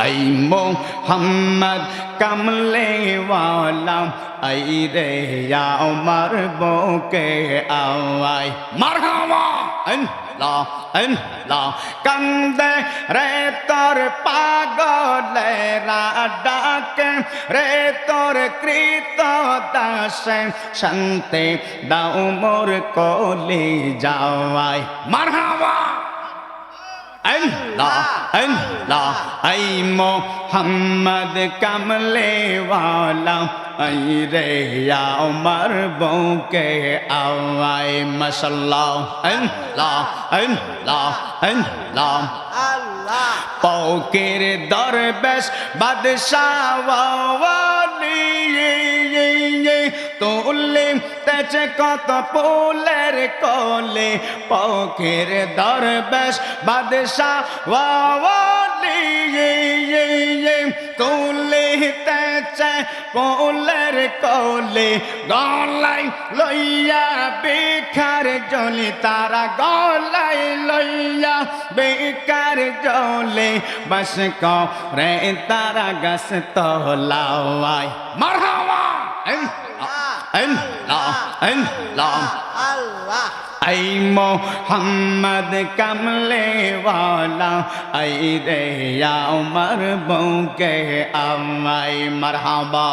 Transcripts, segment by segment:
ऐ मोहम्मद कमले वाला ऐ रे या उमर बोके आवाई मरहबा कंदे रे तोर पागलेरा डाके रे तोर कृत दास शांति दाऊ मोर कोली जावाई मरहबा ऐ मोहम्मद कमले वाला ऐ रे या उमर बोके आवाई मशल्लाह पौकेर दरवेश बादशाह वाली তোলে তেছে কত পোলের কোলে পকের দরবেশ বাদশাহ ওয়ালি তোলে তেছে পোলের কোলে গলাই লইয়া বেকার জলে তারা গলাই লইয়া বেকার জলে বস করে তারা গাছ তোলাওয়াই মারহাবা ऐ मोहम्मद कमले वाला ऐ रे या उमर बोके आवाई मरहबा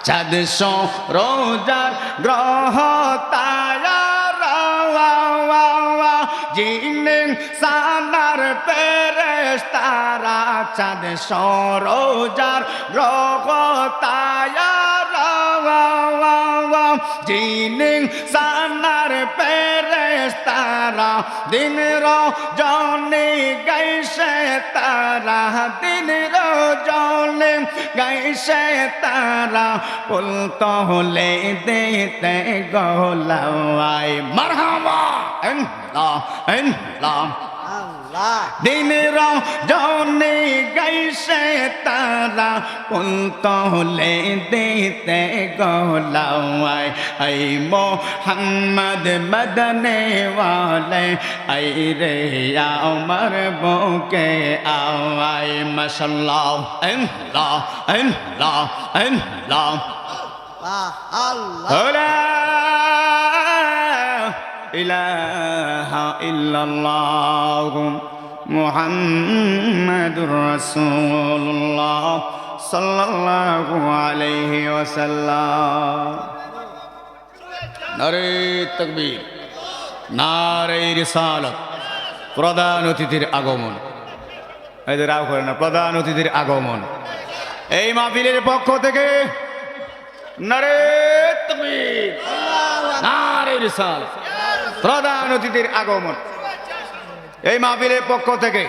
चाँद सो रोजार ग्रह तारा जिने सानार पेरेस्तारा चाँद सरोजार ग्रह तारा जिने सानार पेरेस्तारा दिन रजनी गैसे तारा दिन रजनी गैसे तारा पुल तोले देते गोलावाई मरहबा दिन रजनी गैसे तारा पुल तोले देते गोलावाई ऐ मोहम्मद मदने वाले ऐ रे या उमर बोके आवाई मशल्लाह ইলাহা ইল্লাল্লাহ মুহাম্মাদুর রাসূলুল্লাহ সাল্লাল্লাহু আলাইহি ওয়াসাল্লাম নারে তাকবীর নারে রিসালাত প্রধান অতিথির আগমন এই যে রাও করে না প্রধান অতিথির আগমন এই মাহফিলের পক্ষ থেকে নারে তাকবীর নারে রিসালাত প্রধান অতিথির আগমন এই মাহফিলের পক্ষ থেকে